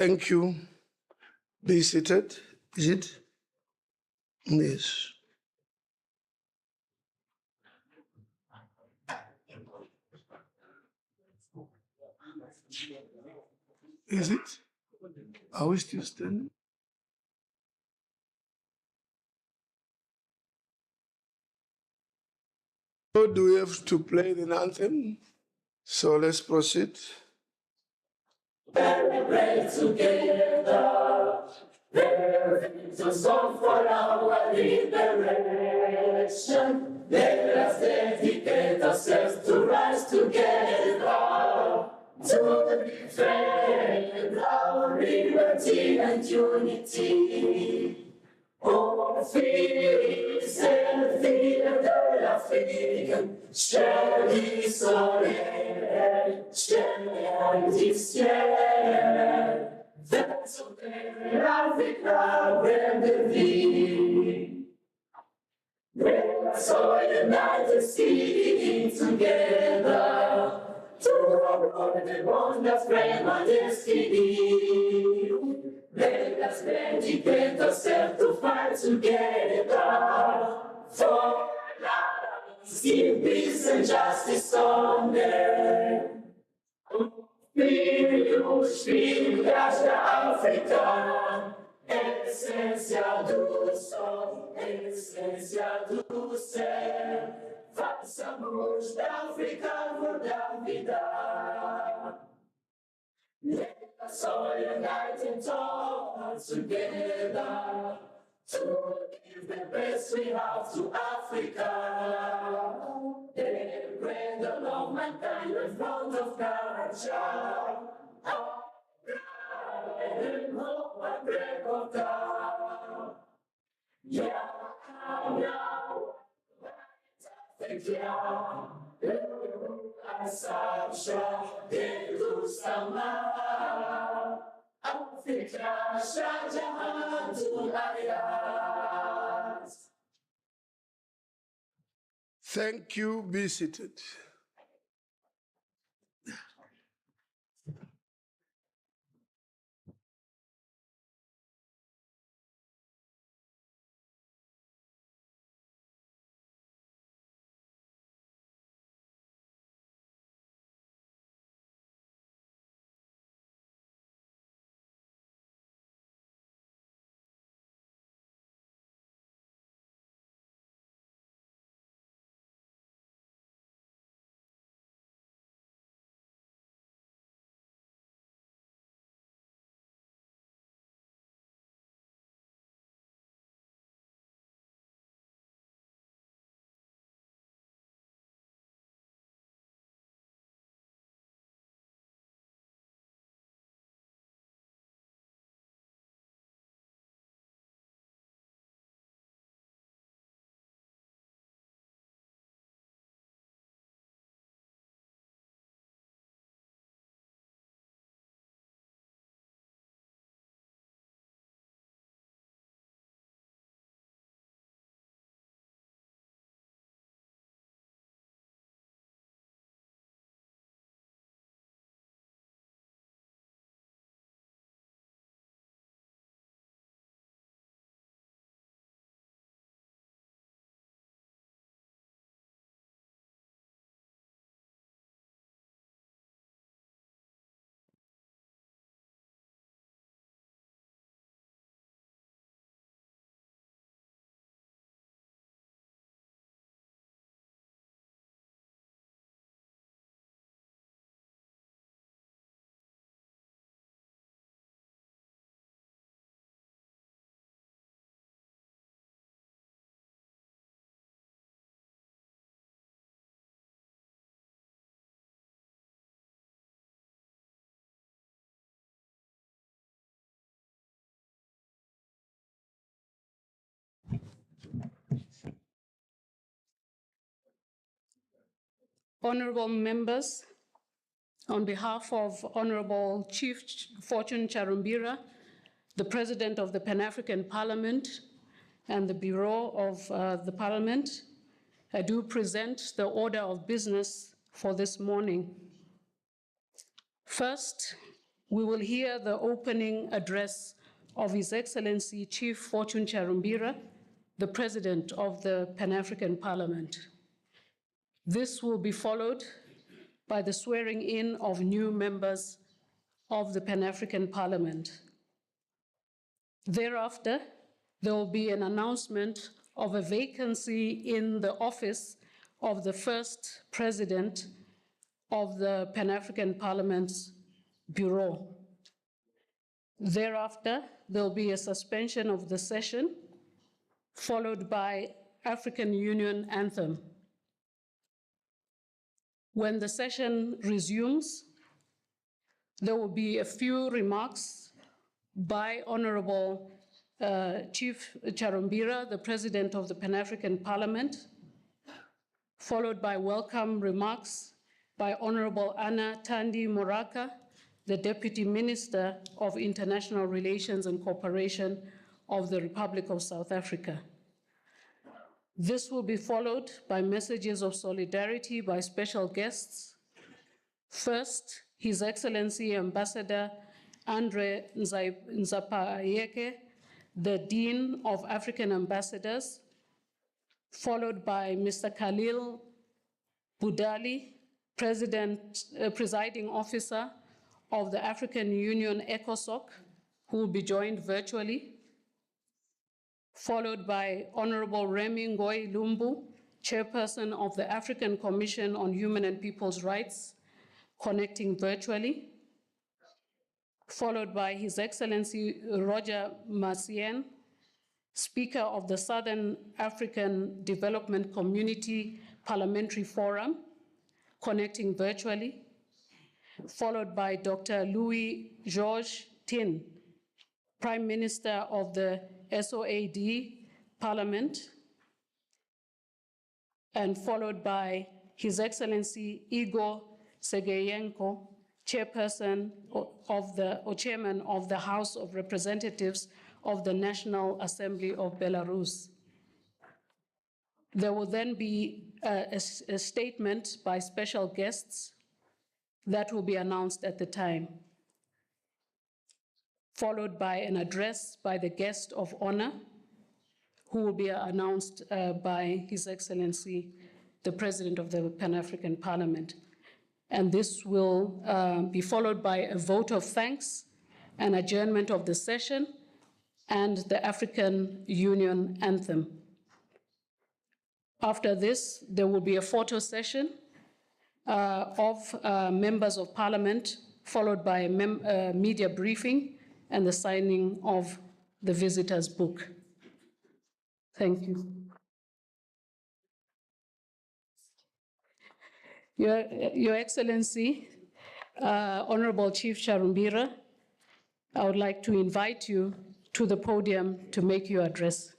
Thank you. Be seated. Is it? Yes. Is it? Are we still standing? So do we have to play the anthem? So let's proceed. Celebrate together. There is a song for our liberation. Let us dedicate ourselves to rise together to defend our liberty and unity. Oh, feliz el día del African, share soleil, share ciel, that's where Africa will be. Let us all unite and sing together to uphold the bond of flame and destiny. Let us dedicate ourselves to fight together for love, peace and justice on earth. Filhos da África, essência do sol, essência do céu, façamos da África cor da vida. Let us all unite and talk together to give the best we have to Africa. And bring along mankind in front of culture. Our pride and hope and break of God. Yeah, now, Africa. Asabsha Dedu Sama Africa Shahjahan to Ayat. Thank you. Be seated. Honorable members, on behalf of Honorable Chief Fortune Charumbira, the President of the Pan-African Parliament and the Bureau of the Parliament, I do present the order of business for this morning. First, we will hear the opening address of His Excellency Chief Fortune Charumbira, the President of the Pan-African Parliament. This will be followed by the swearing in of new members of the Pan-African Parliament. Thereafter, there will be an announcement of a vacancy in the office of the first president of the Pan-African Parliament's Bureau. Thereafter, there will be a suspension of the session, followed by African Union anthem. When the session resumes, there will be a few remarks by Honorable Chief Charumbira, the President of the Pan-African Parliament, followed by welcome remarks by Honorable Anna Tandi Moraka, the Deputy Minister of International Relations and Cooperation of the Republic of South Africa. This will be followed by messages of solidarity by special guests. First, His Excellency Ambassador Andre Nzapayeke, the Dean of African Ambassadors, followed by Mr. Khalil Budali, Presiding Officer of the African Union ECOSOC, who will be joined virtually, followed by Honorable Remy Ngoyi Lumbu, Chairperson of the African Commission on Human and People's Rights, connecting virtually, followed by His Excellency Roger Macien, Speaker of the Southern African Development Community Parliamentary Forum, connecting virtually, followed by Dr. Louis Georges Tin, Prime Minister of the SOAD Parliament, and followed by His Excellency Igor Sergeyenko, Chairman of the House of Representatives of the National Assembly of Belarus. There will then be a statement by special guests that will be announced at the time, followed by an address by the guest of honor, who will be announced by His Excellency, the President of the Pan-African Parliament. And this will be followed by a vote of thanks, an adjournment of the session, and the African Union anthem. After this, there will be a photo session of members of Parliament, followed by a media briefing and the signing of the visitor's book. Thank you. Your Excellency, Honorable Chief Charumbira, I would like to invite you to the podium to make your address.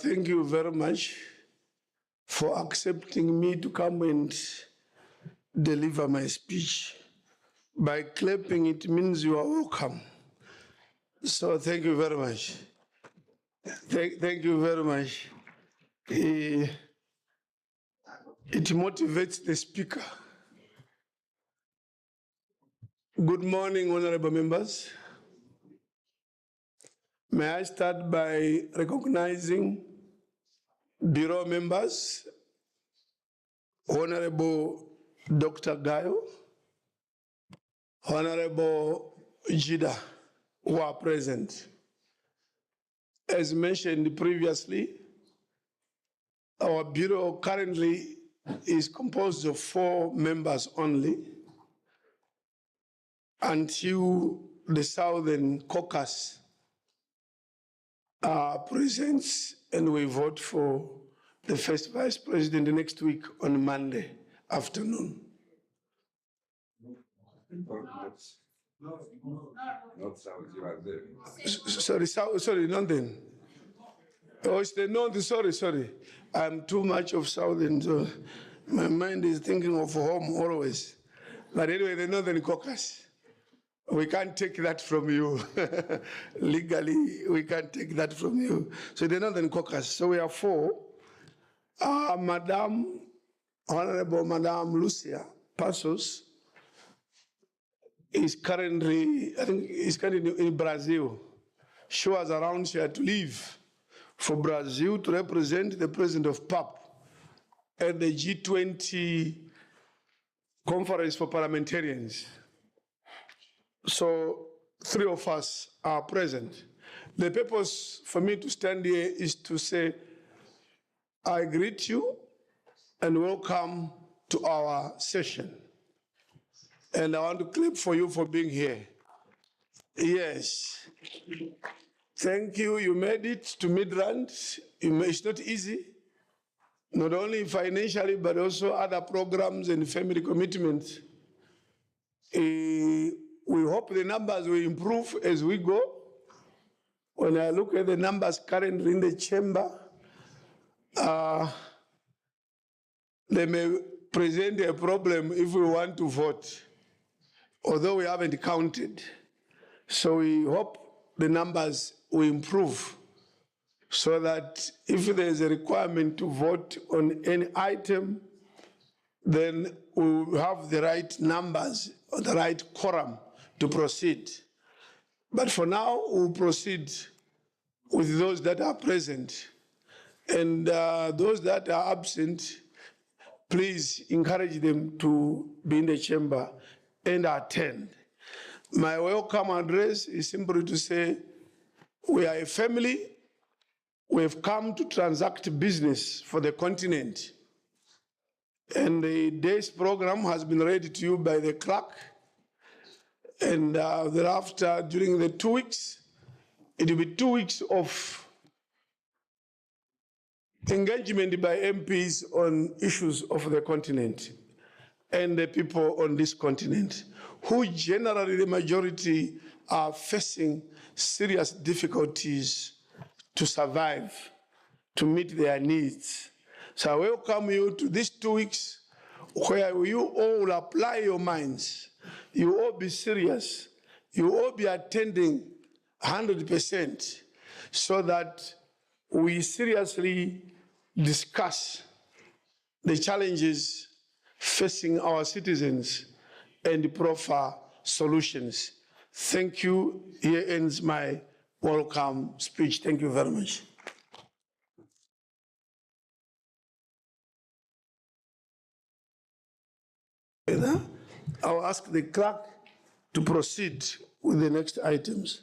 Thank you very much for accepting me to come and deliver my speech. By clapping, it means you are welcome. So thank you very much. Thank you very much. It motivates the speaker. Good morning, honorable members. May I start by recognizing Bureau members, Honorable Dr. Gayo, Honorable Jida, who are present. As mentioned previously, our Bureau currently is composed of 4 members only until the Southern Caucus presents and we vote for the first vice president next week on Monday afternoon. Not South, you are Sorry, there. sorry, London. Oh, it's the north, sorry. I'm too much of Southern. So My mind is thinking of home always. But anyway, the Northern Caucus, we can't take that from you. Legally, we can't take that from you. So the Northern Caucus, so we are four. Honorable Madam Lucia Passos is currently, I think, in Brazil. She was around here to leave for Brazil to represent the president of PAP at the G20 conference for parliamentarians. So 3 of us are present. The purpose for me to stand here is to say, I greet you and welcome to our session. And I want to clap for you for being here. Yes. Thank you. You made it to Midrand. It's not easy, not only financially, but also other programs and family commitments. We hope the numbers will improve as we go. When I look at the numbers currently in the chamber, they may present a problem if we want to vote, although we haven't counted. So we hope the numbers will improve so that if there's a requirement to vote on any item, then we'll have the right numbers or the right quorum to proceed. But for now, we'll proceed with those that are present. And those that are absent, please encourage them to be in the chamber and attend. My welcome address is simply to say, we are a family. We've come to transact business for the continent. And the day's program has been read to you by the clerk. And thereafter, during the 2 weeks, it will be 2 weeks of engagement by MPs on issues of the continent and the people on this continent, who generally, the majority, are facing serious difficulties to survive, to meet their needs. So I welcome you to these 2 weeks where you all will apply your minds. You all be serious. You all be attending 100% so that we seriously discuss the challenges facing our citizens and proffer solutions. Thank you. Here ends my welcome speech. Thank you very much. I'll ask the clerk to proceed with the next items.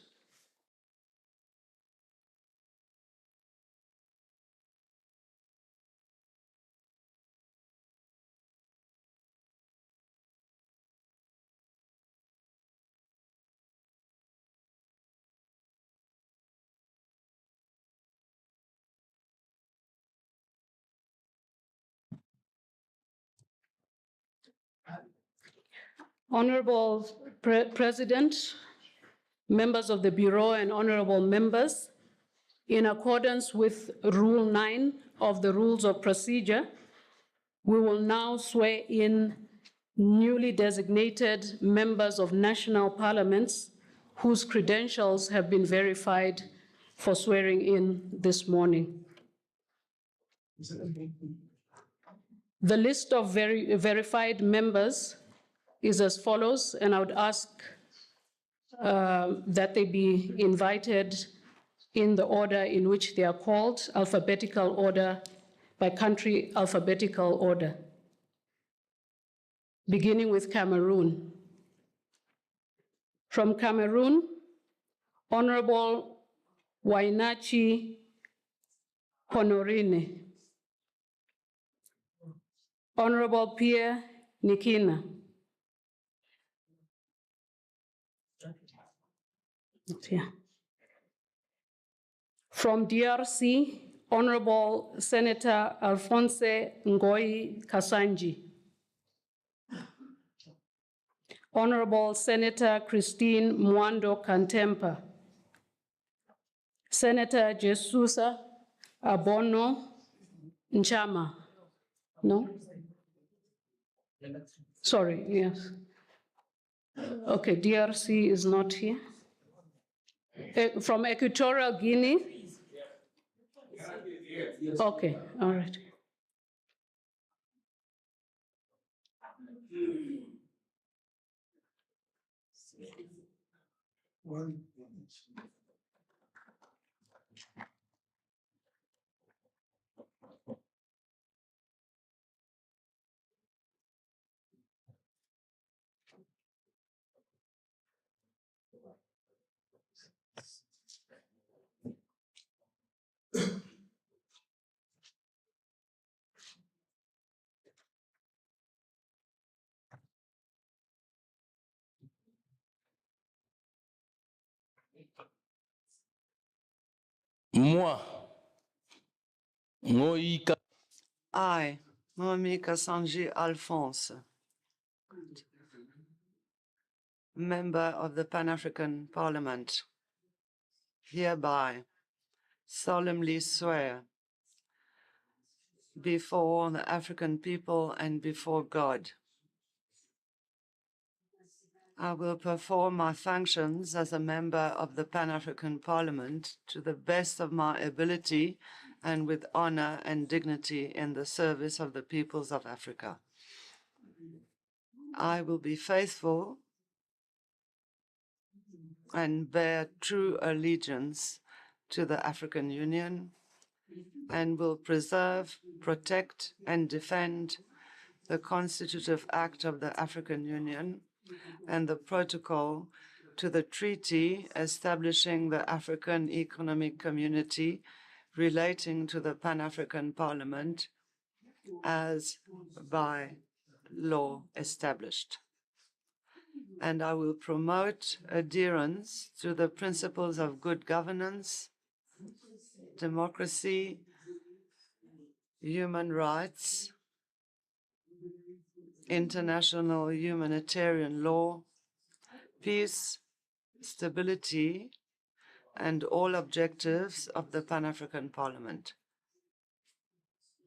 Honorable President, members of the Bureau, and honorable members, in accordance with Rule 9 of the Rules of Procedure, we will now swear in newly designated members of national parliaments whose credentials have been verified for swearing in this morning. The list of verified members is as follows, and I would ask that they be invited in the order in which they are called, alphabetical order, by country alphabetical order. Beginning with Cameroon. From Cameroon, Honorable Wainachi Honorine. Honorable Pierre Nikina. From DRC, Honorable Senator Alphonse Ngoyi Kasanji. Honorable Senator Christine Mwando Kantempa. Senator Jesusa Abono Nchama. No? Sorry, yes. Okay, DRC is not here. From Equatorial Guinea? Okay, all right. Moi, Moïka I, Mohamika Sanji Alphonse, member of the Pan-African Parliament, hereby solemnly swear before the African people and before God, I will perform my functions as a member of the Pan-African Parliament to the best of my ability and with honor and dignity in the service of the peoples of Africa. I will be faithful and bear true allegiance to the African Union and will preserve, protect, and defend the Constitutive Act of the African Union and the protocol to the treaty establishing the African Economic Community relating to the Pan-African Parliament as by law established. And I will promote adherence to the principles of good governance, democracy, human rights, international humanitarian law, peace, stability, and all objectives of the Pan-African Parliament.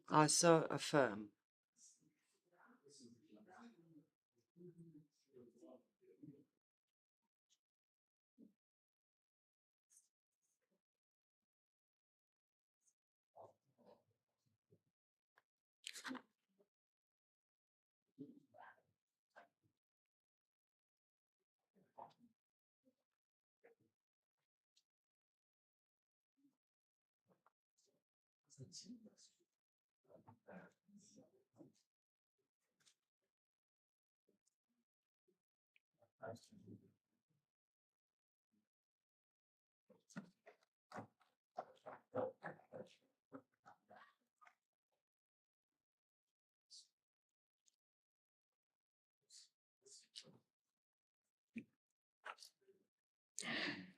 I so affirm.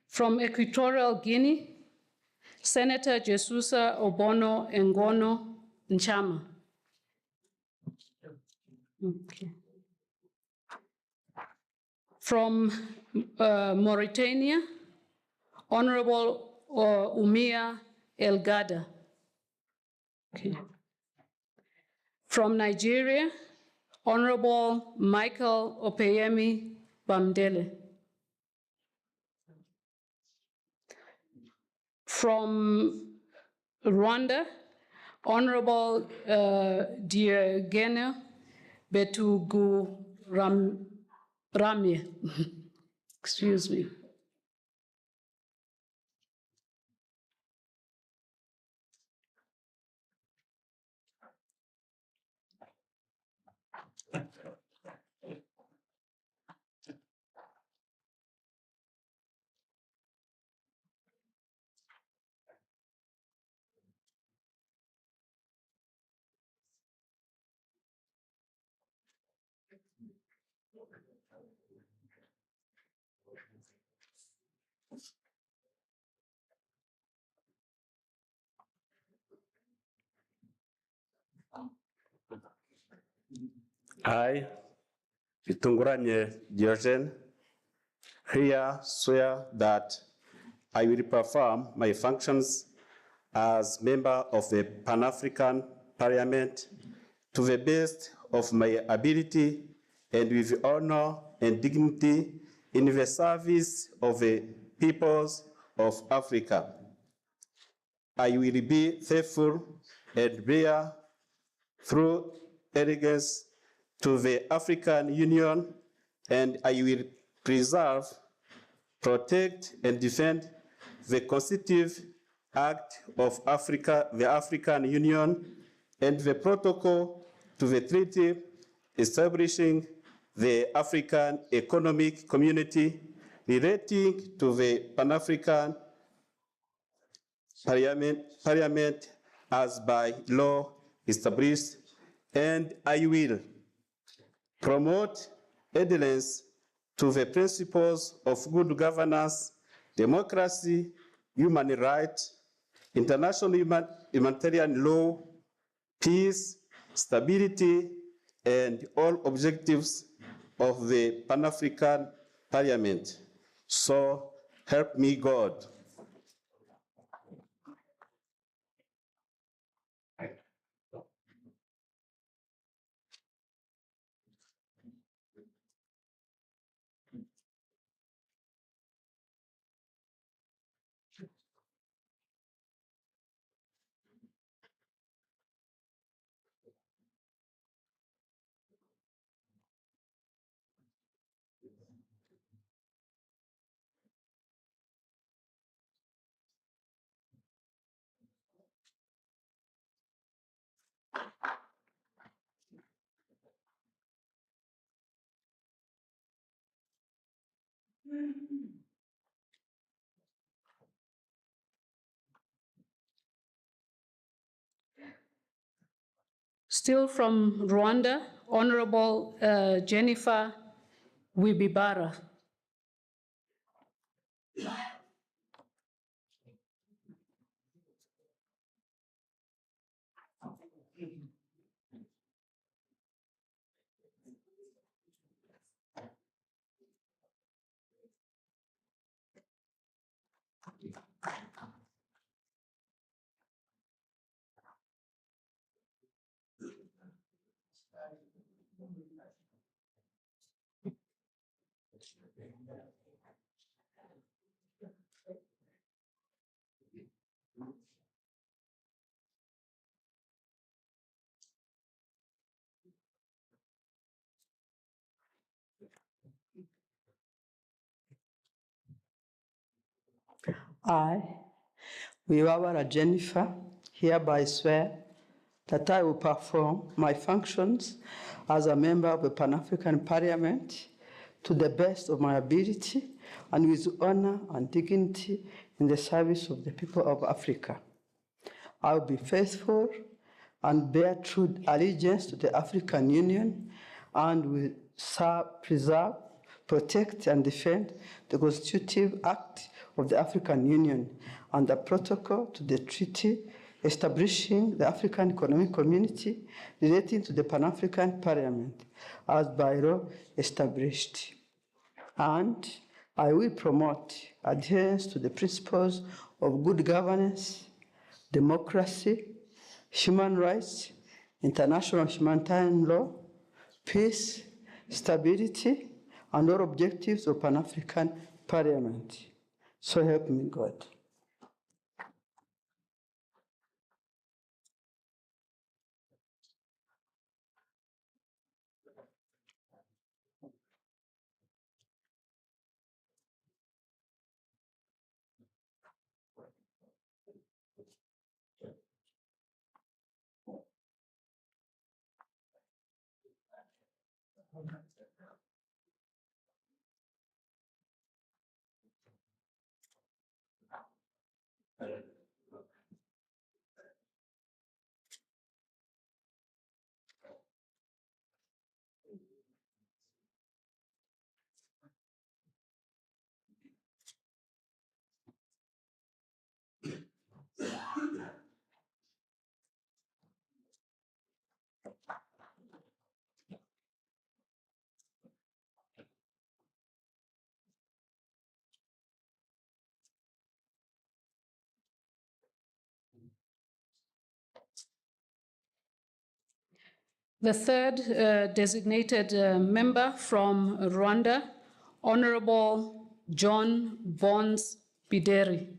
From Equatorial Guinea, Senator Jesusa Obono Ngono Nchama. Okay. From Mauritania, Honorable Umia Elgada. Okay. From Nigeria, Honorable Michael Opeyemi Bamdele. From Rwanda, Honorable Diogene Betugu Ramye. Excuse me. I, Vitunguranye Diogene, here swear that I will perform my functions as member of the Pan-African Parliament to the best of my ability and with honor and dignity in the service of the peoples of Africa. I will be faithful and bear through allegiance to the African Union, and I will preserve, protect, and defend the Constitutive Act of Africa, the African Union, and the protocol to the treaty establishing the African Economic Community relating to the Pan-African Parliament as by law established, and I will promote adherence to the principles of good governance, democracy, human rights, international humanitarian law, peace, stability, and all objectives of the Pan-African Parliament. So help me God. Still from Rwanda, Honorable Jennifer Wibibara. I, Wibabara Jennifer, hereby swear that I will perform my functions as a member of the Pan-African Parliament to the best of my ability and with honor and dignity in the service of the people of Africa. I will be faithful and bear true allegiance to the African Union and will preserve, protect, and defend the Constitutive Act of the African Union and the protocol to the treaty establishing the African Economic Community relating to the Pan-African Parliament as by law established. And I will promote adherence to the principles of good governance, democracy, human rights, international humanitarian law, peace, stability, and all objectives of Pan-African Parliament. So help me God. The third designated member from Rwanda, Honorable John Bonds Bideri.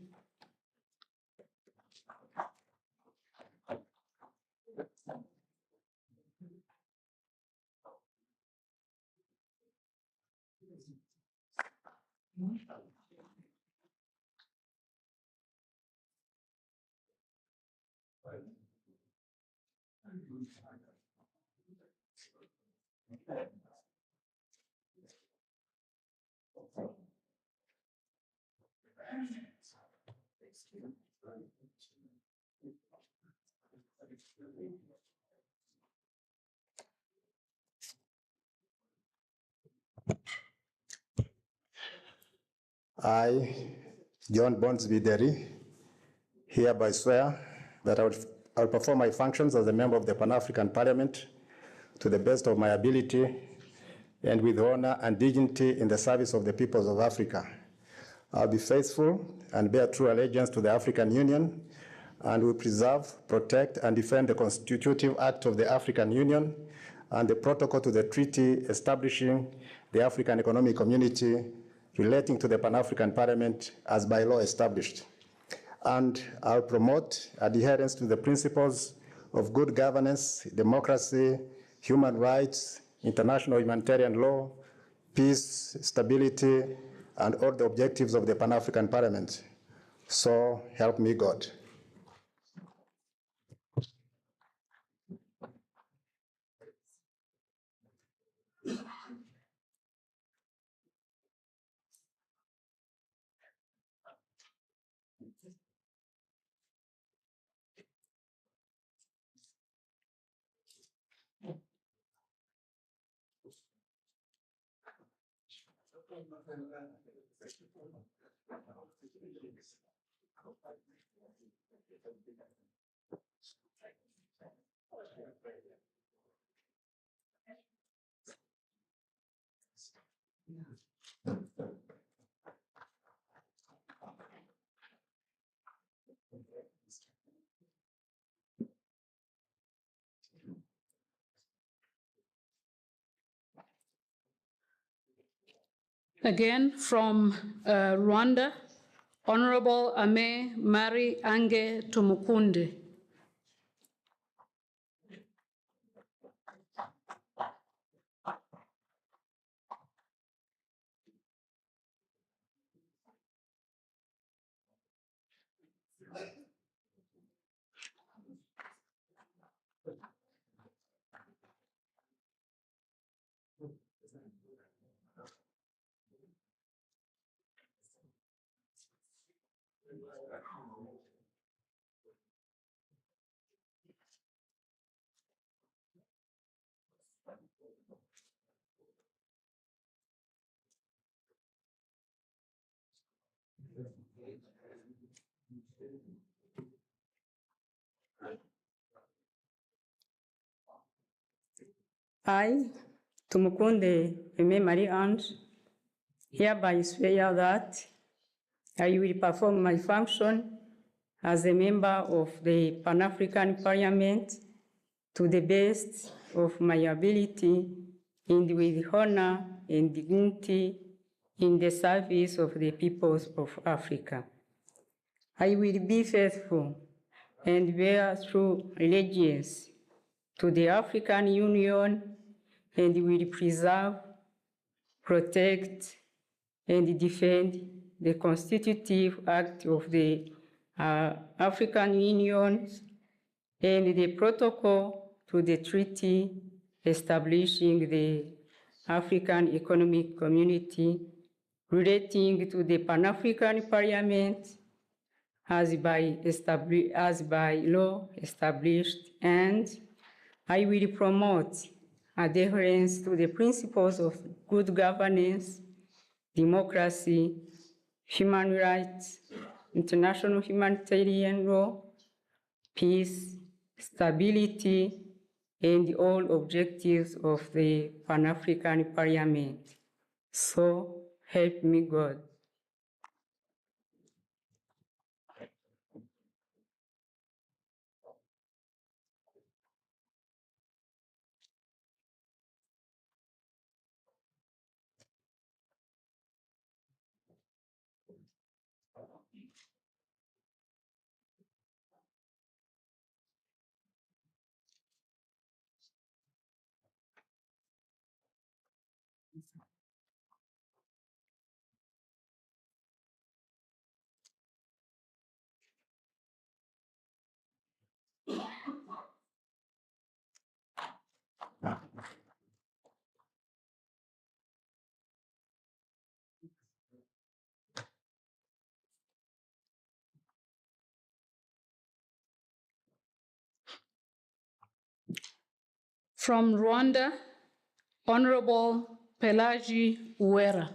I, John Bonds Bideri, hereby swear that I will perform my functions as a member of the Pan-African Parliament to the best of my ability and with honor and dignity in the service of the peoples of Africa. I'll be faithful and bear true allegiance to the African Union and will preserve, protect, and defend the Constitutive Act of the African Union and the protocol to the treaty establishing the African Economic Community relating to the Pan-African Parliament as by law established. And I'll promote adherence to the principles of good governance, democracy, human rights, international humanitarian law, peace, stability, and all the objectives of the Pan-African Parliament. So help me God. Again, from Rwanda, Honorable Ame Mari Ange Tumukunde. I, Tumukunde Eme Marie Ange, hereby swear that I will perform my function as a member of the Pan-African Parliament to the best of my ability and with honor and dignity in the service of the peoples of Africa. I will be faithful and bear true allegiance to the African Union and will preserve, protect, and defend the Constitutive Act of the African Union and the protocol to the treaty establishing the African Economic Community relating to the Pan-African Parliament as by law established, and I will promote adherence to the principles of good governance, democracy, human rights, international humanitarian law, peace, stability, and all objectives of the Pan-African Parliament. So help me God. From Rwanda, Honorable Pelagie Uwera.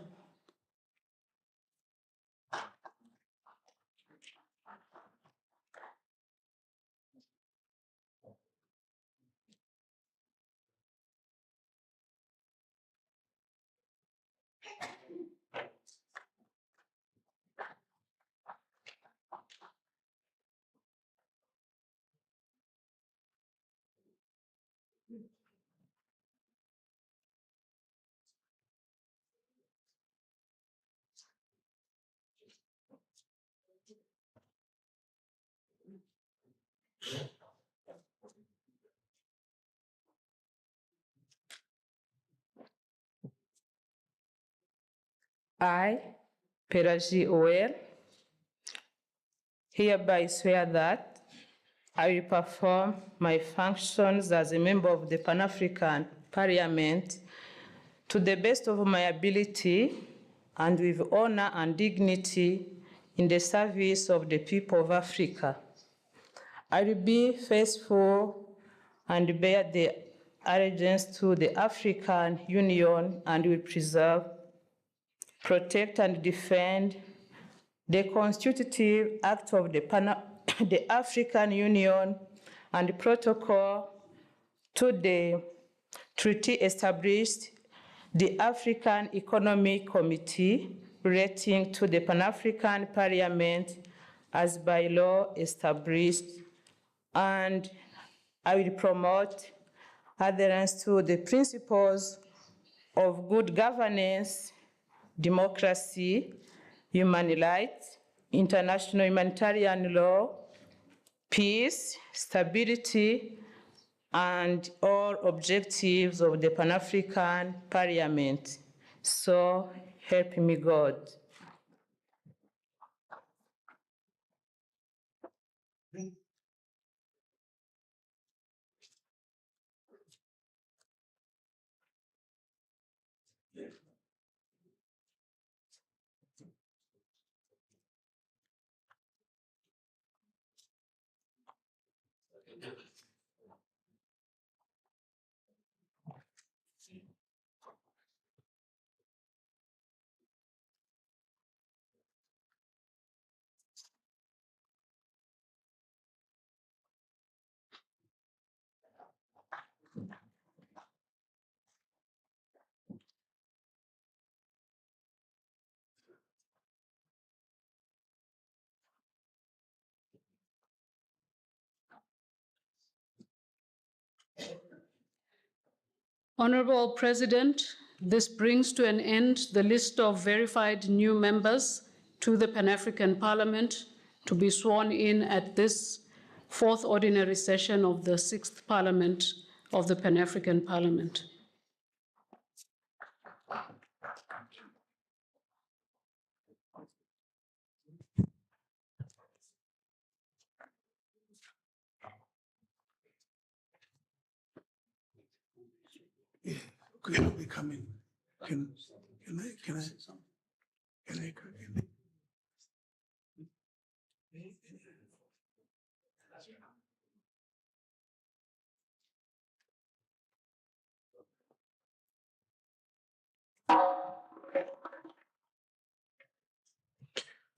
I, Pelagie Uwera, hereby swear that I will perform my functions as a member of the Pan-African Parliament to the best of my ability and with honor and dignity in the service of the people of Africa. I will be faithful and bear the allegiance to the African Union and will preserve, protect, and defend the Constitutive Act of the African Union and the Protocol to the treaty established the African Economic Committee relating to the Pan-African Parliament as by law established, and I will promote adherence to the principles of good governance, democracy, human rights, international humanitarian law, peace, stability, and all objectives of the Pan-African Parliament. So help me God. Honorable President, this brings to an end the list of verified new members to the Pan-African Parliament to be sworn in at this fourth ordinary session of the 6th Parliament of the Pan-African Parliament. Can we come in? Can I?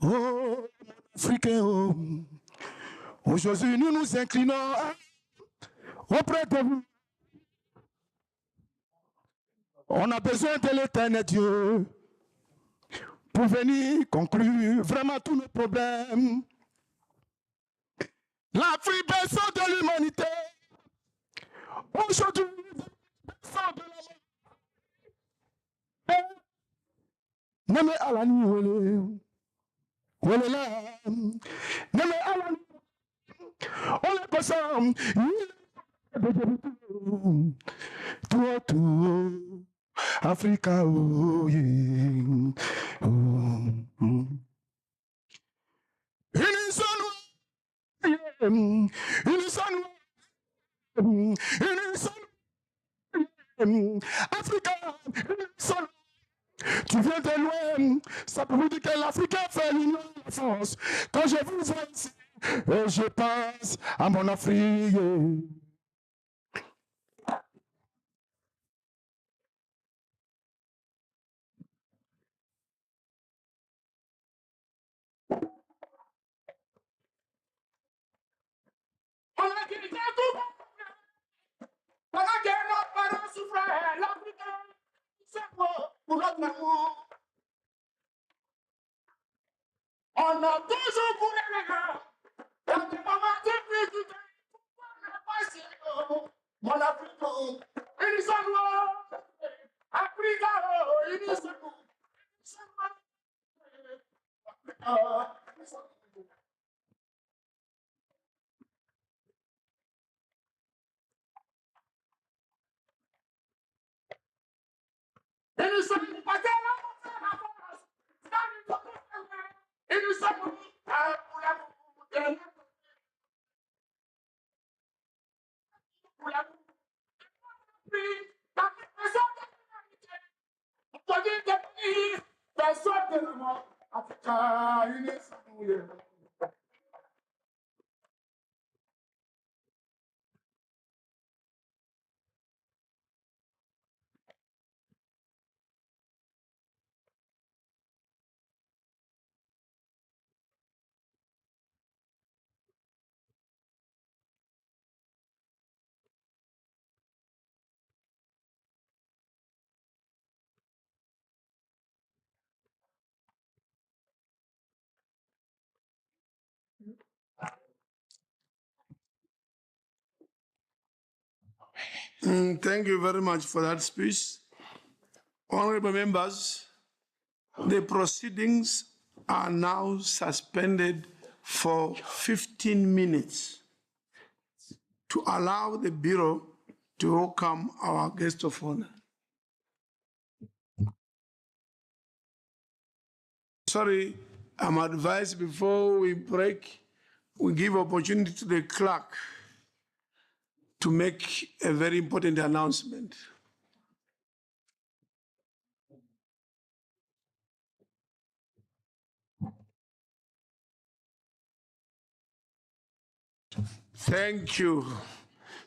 Oh, Africain, oh, aujourd'hui nous nous inclinons auprès de vous. On a besoin de l'éternel Dieu pour venir conclure vraiment tous nos problèmes. L'Afrique berceau de l'humanité. Aujourd'hui, berceau de la Neme alani wele. Wele la. Neme alani. Ole kosam. Tout. Africa, oh yeah. Oh. Africa, tu viens de loin, ça peut vous dire que l'Afrique a fait l'union de la France. Quand je vous vois ici, je pense à mon Afrique. Thank you very much for that speech. Honorable members, the proceedings are now suspended for 15 minutes to allow the Bureau to welcome our guest of honor. Sorry, I'm advised before we break, we give opportunity to the clerk to make a very important announcement. Thank you.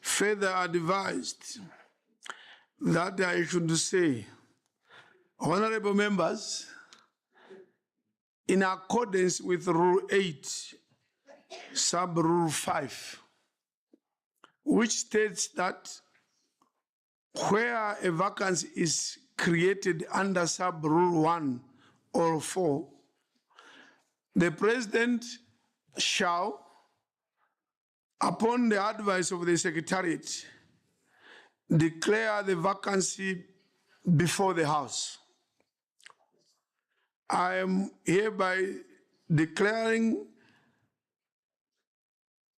Further advised that I should say, honorable members, in accordance with Rule 8, Sub-Rule 5, which states that where a vacancy is created under Sub-Rule 1 or 4, the President shall, upon the advice of the Secretariat, declare the vacancy before the House. I am hereby declaring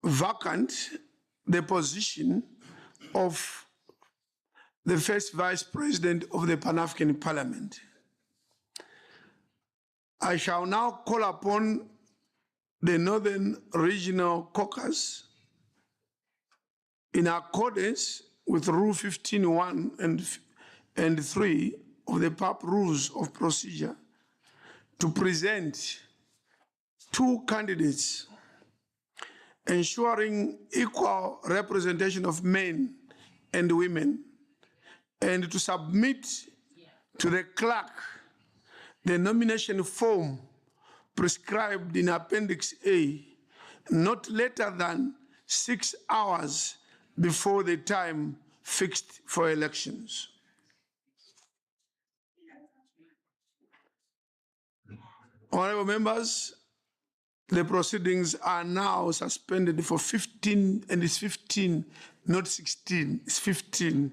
vacant the position of the first Vice President of the Pan-African Parliament. I shall now call upon the Northern Regional Caucus, in accordance with Rule 15.1 and 3 of the PAP Rules of Procedure, to present two candidates ensuring equal representation of men and women, and to submit to the clerk the nomination form prescribed in Appendix A, not later than 6 hours before the time fixed for elections. Honorable members, the proceedings are now suspended for 15, and it's 15, not 16, it's 15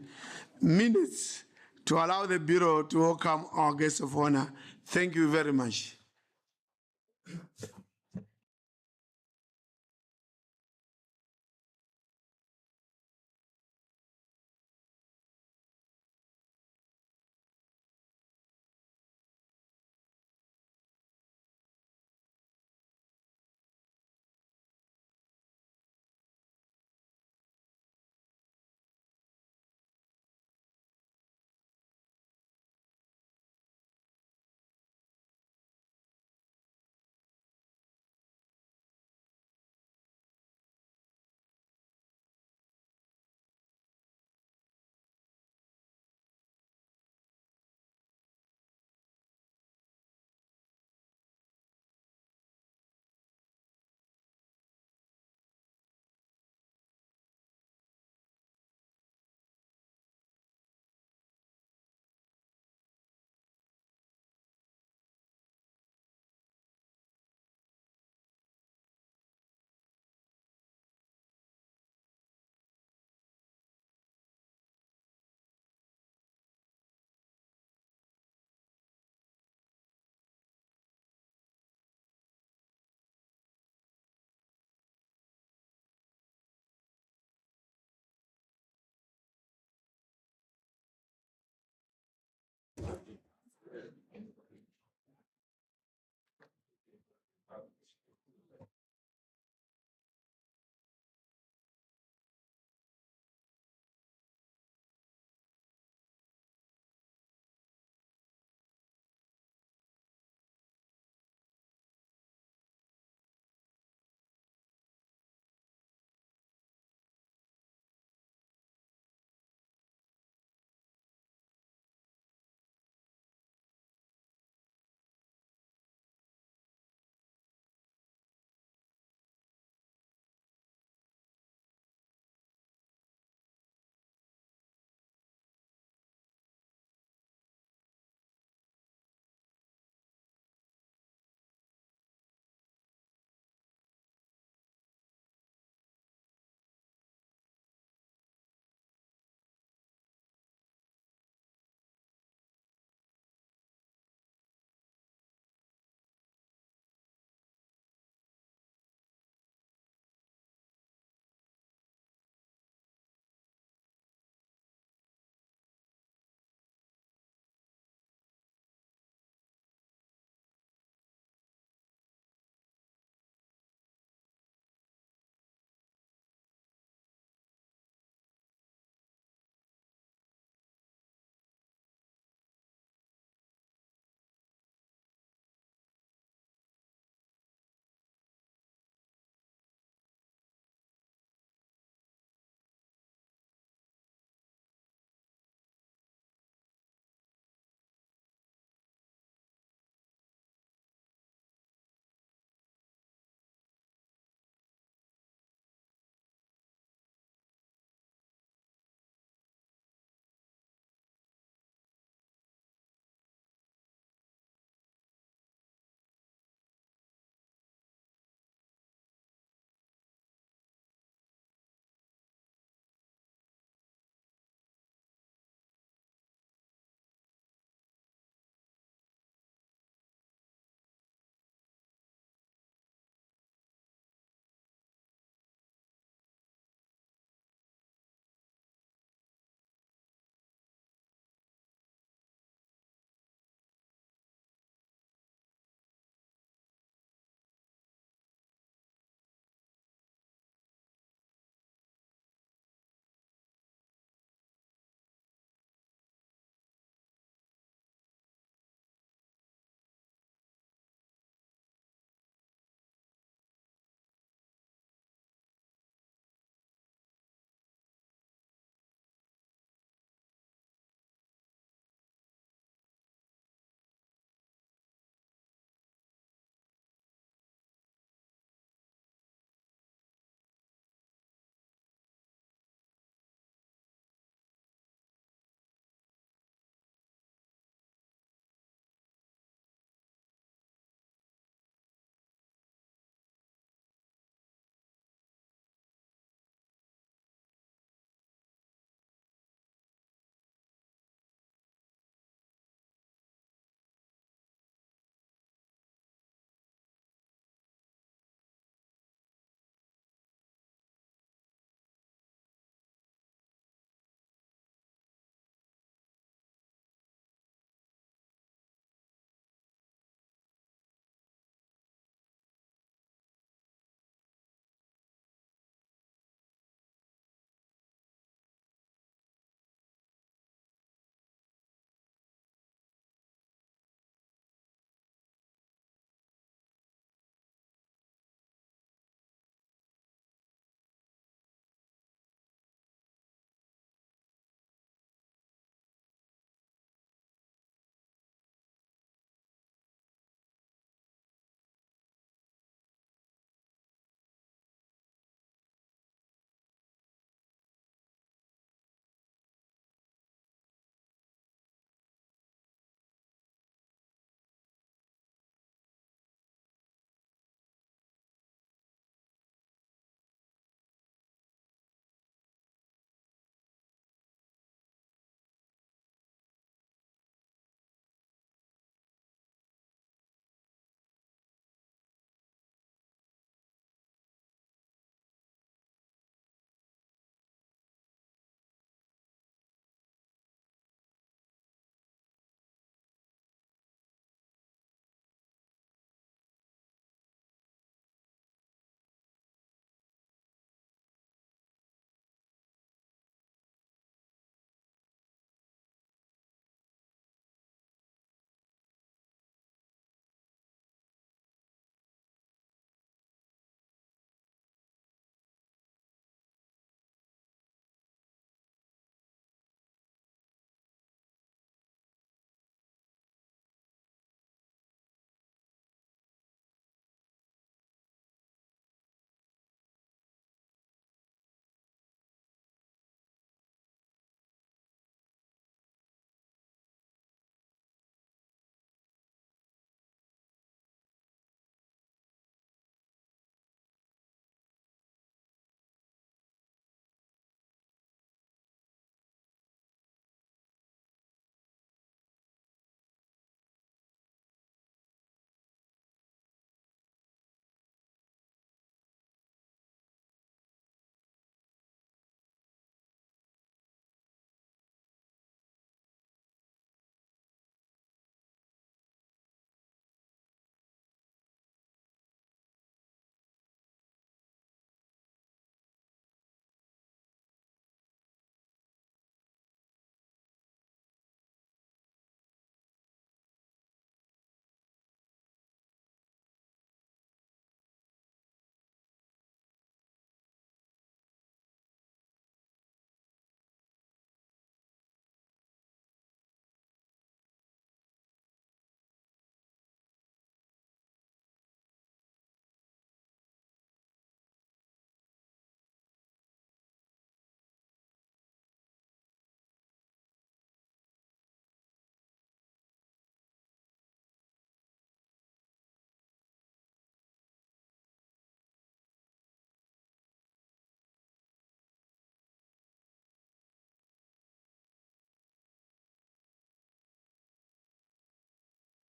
minutes to allow the Bureau to welcome our guest of honor. Thank you very much.